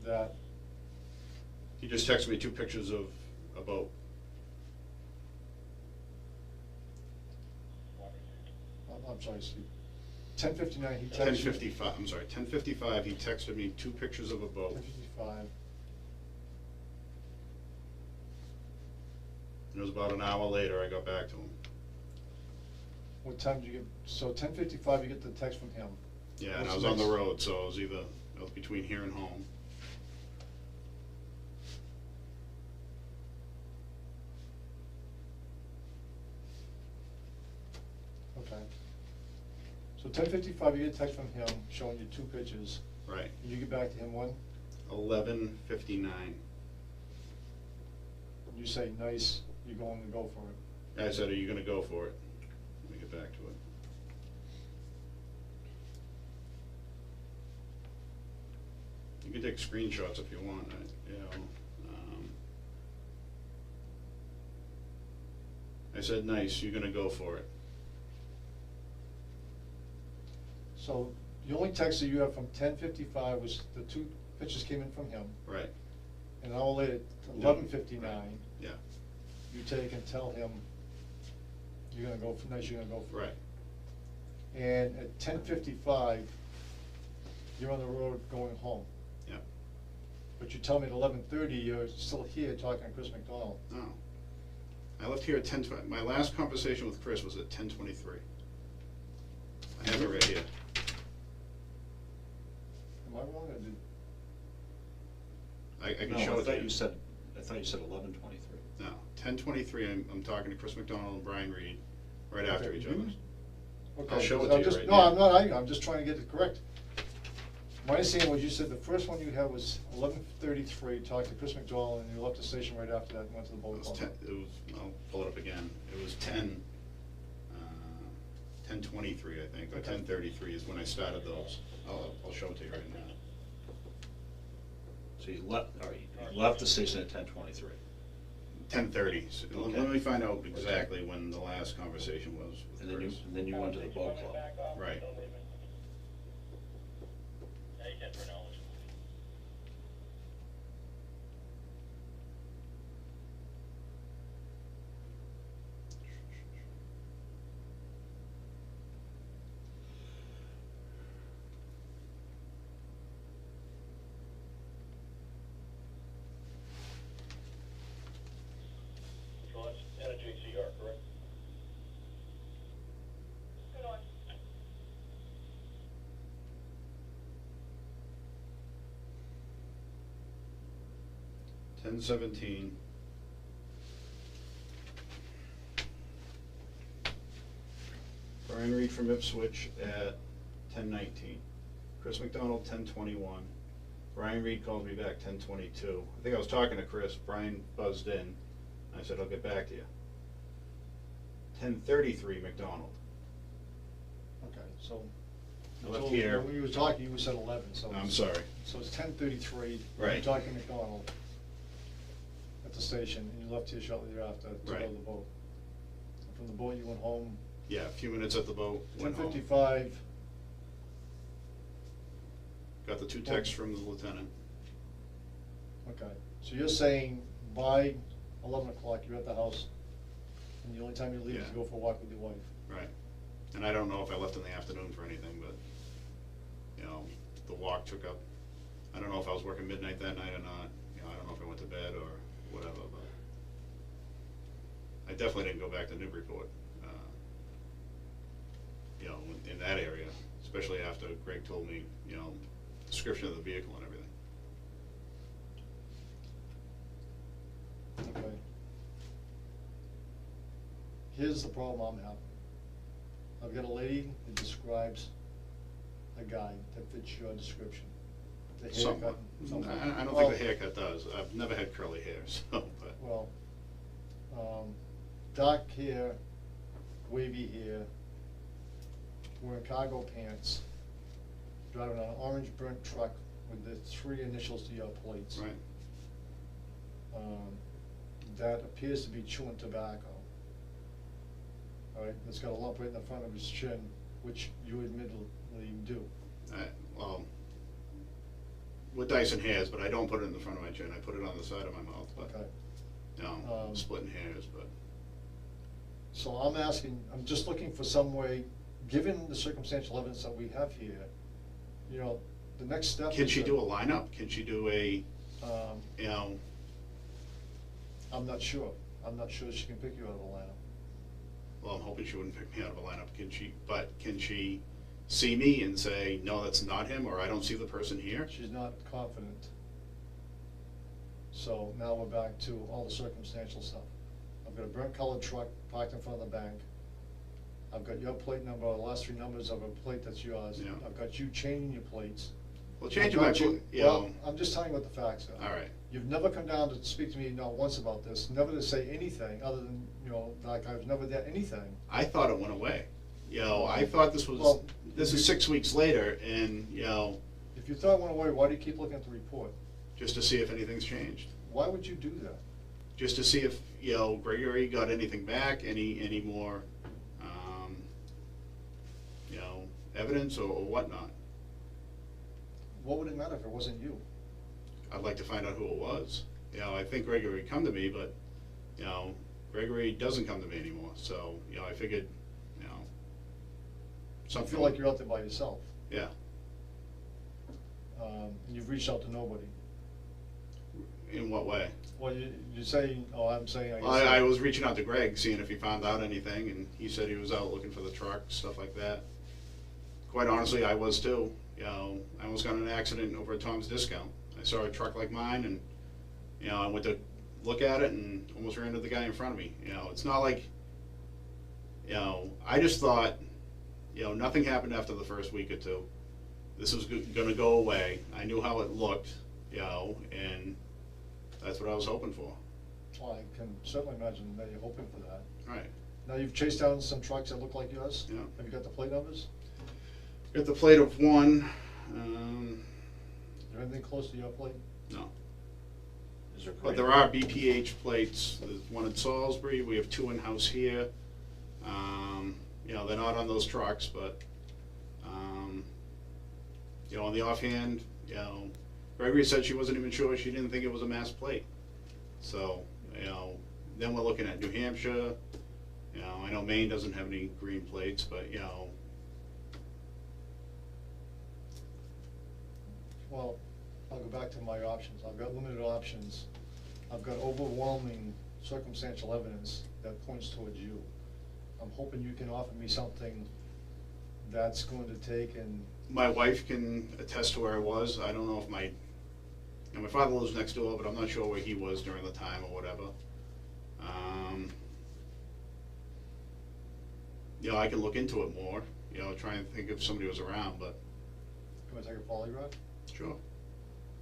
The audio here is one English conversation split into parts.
that. He just texted me 2 pictures of a boat. I'm sorry, Steve. 10:59. He texted. 10:55. I'm sorry. 10:55. He texted me 2 pictures of a boat. 10:55. It was about an hour later I got back to him. What time did you get? So 10:55, you get the text from him. Yeah, and I was on the road, so I was between here and home. Okay. So 10:55, you get a text from him showing you 2 pictures. Right. And you get back to him when? 11:59. You say, nice, you're going to go for it. I said, are you going to go for it? Let me get back to it. You can take screenshots if you want. I said, nice, you're going to go for it. So the only text that you have from 10:55 was the 2 pictures came in from him. Right. And an hour later, 11:59. Right. Yeah. You take and tell him you're gonna go for nice, you're gonna go for it. Right. And at 10:55, you're on the road going home. Yeah. But you tell me at 11:30 you're still here talking to Chris McDonald. No. I left here at 10:20. My last conversation with Chris was at 10:23. I have it right here. Am I wrong or did? I can No, show I it to thought you. you said, I thought you said 11:23. No, 10:23. I'm talking to Chris McDonald and Brian Reed right after Okay, each other. Okay. I'll show it I'm to you just- right no, now. I'm not arguing, I'm just trying to get it correct. My understanding was you said the first one you had was 11:33, talked to Chris McDonald, and you left the station right after that and went to the It boat was club. 10. It was. I'll pull it up again. It was 10:23, I think, or Okay. 10:33 is when I started those. I'll show it to you right now. So you left, all right, you left the station at 10:23. 10:30. So Okay. let me find out exactly when the last conversation was with And Chris. then you went to the boat club. Right. So that's NJCR, correct? Good on. 10:17. Brian Reed from Ipswich at 10:19. Chris McDonald 10:21. Brian Reed calls me back 10:22. I think I was talking to Chris. Brian buzzed in. I said, I'll get back to you. 10:33 McDonald. Okay, so. I left so here. When we were talking, you said 11, so. I'm sorry. So it's 10:33. Right. You're talking to McDonald at the station, and you left here shortly thereafter to go Right. to the boat. And from the boat, you went home. Yeah, a few minutes at the boat. Went home. 10:55. Got the 2 texts from the lieutenant. Okay, so you're saying by 11 o'clock, you're at the house, and the only time you leave is to Yeah. go for a walk with your wife? Right. And I don't know if I left in the afternoon for anything, but, you know, the walk took up, I don't know if I was working midnight that night or not. You know, I don't know if I went to bed or whatever, but I definitely didn't go back to Newburyport, you know, in that area, especially after Greg told me, you know, description of the vehicle and everything. Okay. Here's the problem I'm having. I've got a lady that describes a guy that fits your description. The haircut. Somewhat. I don't Well, think the haircut does. I've never had curly hair, so, but. Well, dark hair, wavy hair, wearing cargo pants, driving an orange burnt truck with the 3 initials to your plates. Right. That appears to be chewing tobacco. All right, it's got a lump right in the front of his chin, which you admittedly do. Well, with Dyson hairs, but I don't put it in the front of my chin, I put it on the side of my mouth, but, Okay. I'm splitting hairs, but. So I'm asking, I'm just looking for some way, given the circumstantial evidence that we have here, you know, the next step is. Can she that- do a lineup? Can she do a, Um, you know, I'm not sure. I'm not sure she can pick you out of the lineup. well, I'm hoping she wouldn't pick me out of a lineup, can she see me and say, no, that's not him, or I don't see the person here? She's not confident. So now we're back to all the circumstantial stuff. I've got a burnt colored truck parked in front of the bank. I've got your plate number, the last three numbers of a plate that's yours. Yeah. I've got you changing your plates. Well, I've changing my, got you- you Well, know, I'm just telling you what the facts are. all right, You've never come down to speak to me not once about this, never to say anything other than, you know, like I've never done anything. I thought it went away. You know, I thought this was, Well, this is 6 weeks later, and, you know, If you thought it went away, why do you keep looking at the report? just to see if anything's changed. Why would you do that? Just to see if, you know, Gregory got anything back, any more, you know, evidence or whatnot. What would it matter if it wasn't you? I'd like to find out who it was. You know, I think Gregory would come to me, but, you know, Gregory doesn't come to me anymore, so, you know, I figured, you know, I something. feel like you're out there by yourself. Yeah. And you've reached out to nobody. In what way? Well, you're saying, oh, I'm saying, I guess. I was reaching out to Greg, seeing if he found out anything, and he said he was out looking for the truck, stuff like that. Quite honestly, I was too. You know, I almost got in an accident over at Tom's Discount. I saw a truck like mine, and, you know, I went to look at it and almost ran into the guy in front of me. You know, it's not like, you know, I just thought, you know, nothing happened after the first week or two. This was gonna go away. I knew how it looked, you know, and that's what I was hoping for. Well, I can certainly imagine that you're hoping for that. Right. Now, you've chased down some trucks that look like yours? Yeah. Have you got the plate numbers? Got the plate of one, Is there anything close to your plate? no. Is there But there are BPH plates. There's one in Salisbury. We have two in-house here. You know, they're not on those trucks, but, you know, on the offhand, you know, Gregory said she wasn't even sure. She didn't think it was a mass plate. So, you know, then we're looking at New Hampshire. You know, I know Maine doesn't have any green plates, but, you know, Well, I'll go back to my options. I've got limited options. I've got overwhelming circumstantial evidence that points towards you. I'm hoping you can offer me something that's going to take and, my wife can attest to where I was. I don't know if my father lives next door, but I'm not sure where he was during the time or whatever. You know, I can look into it more, you know, try and think if somebody was around, but can I take a polygraph? sure,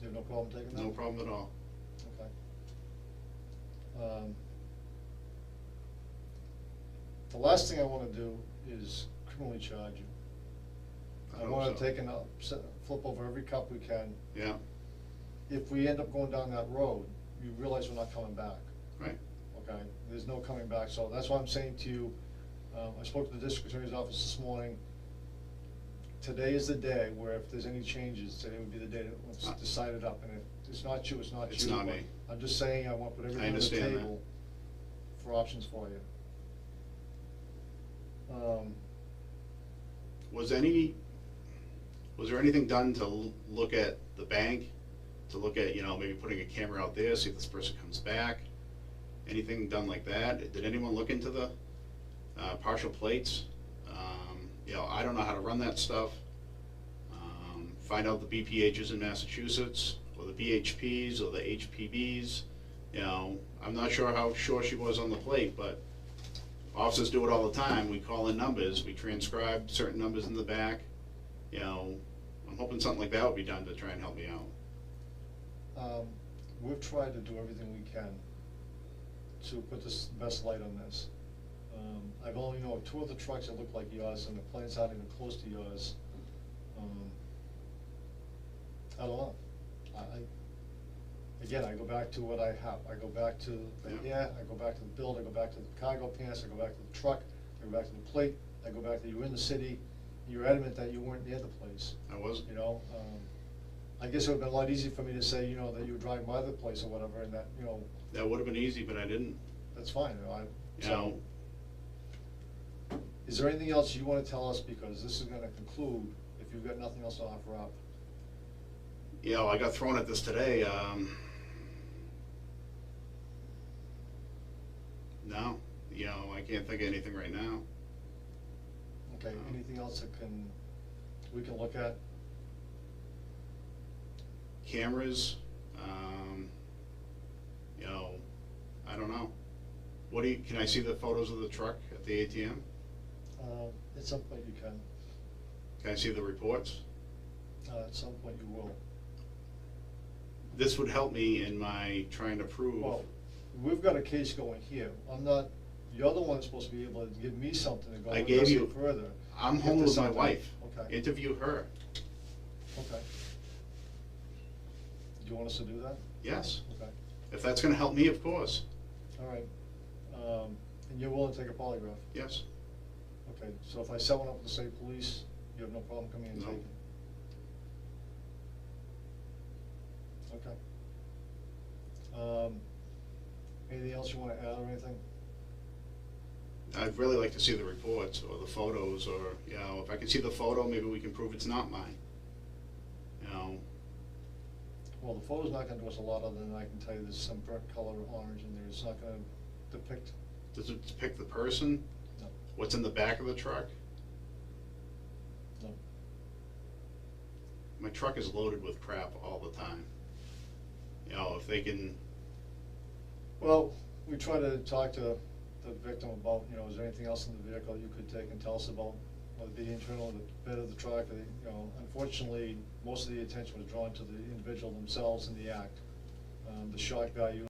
You have no problem taking that? no problem at all. Okay. The last thing I wanna do is criminally charge you. I hope wanna so. take and flip over every cup we can. Yeah, If we end up going down that road, you realize we're not coming back. right, Okay, there's no coming back, so that's why I'm saying to you, I spoke to the district attorney's office this morning. Today is the day where if there's any changes, today would be the day that let's decide it up, and if it's not you, it's not you. It's not but me. I'm just saying, I want to put everything on the understand that. table for options for you. Was there anything done to look at the bank, to look at, you know, maybe putting a camera out there, see if this person comes back? Anything done like that? Did anyone look into the partial plates? You know, I don't know how to run that stuff. Find out the BPHs in Massachusetts, or the BHPs, or the HPBs. You know, I'm not sure how sure she was on the plate, but officers do it all the time. We call in numbers, we transcribe certain numbers in the back. You know, I'm hoping something like that would be done to try and help me out. We've tried to do everything we can to put this best light on this. I've only known two of the trucks that look like yours, and the plates aren't even close to yours. I don't know. Again, I go back to what I have. I go back to the hair, I go back to the build, I go back to the cargo pants, I go back to the truck, I go back to the plate, I go back to you were in the city, you're adamant that you weren't near the place, I wasn't. you know? I guess it would've been a lot easier for me to say, you know, that you were driving by the place or whatever, and that, you know, That would've been easy, but I didn't, that's fine, you know, you so. know. Is there anything else you wanna tell us, because this is gonna conclude, if you've got nothing else to offer up? You know, I got thrown at this today, no, you know, I can't think of anything right now. Okay, anything else that we can look at? Cameras, you know, I don't know. Can I see the photos of the truck at the ATM? At some point you can, Can I see the reports? at some point you will. This would help me in my trying to prove. Well, we've got a case going here, you're the one supposed to be able to give me something to go I gave investigate you- further. I'm If home there's with my something- wife. Okay, Interview her, okay. Do you want us to do that? yes. Okay, If that's gonna help me, of course, all right. And you're willing to take a polygraph? yes. Okay, so if I set one up with the state police, you have no problem coming and No. taking? Okay. Anything else you wanna add or anything? I'd really like to see the reports or the photos, or, you know, if I can see the photo, maybe we can prove it's not mine. You know, Well, the photo's not gonna do us a lot, other than I can tell you there's some brick color orange in there, it's not gonna depict, does it depict the person? no, What's in the back of the truck? no. My truck is loaded with crap all the time. You know, if they can, Well, we try to talk to the victim about, you know, is there anything else in the vehicle you could take and tell us about, whether it be internal, the bed of the truck, or the, you know, unfortunately, most of the attention was drawn to the individual themselves in the act. The shock value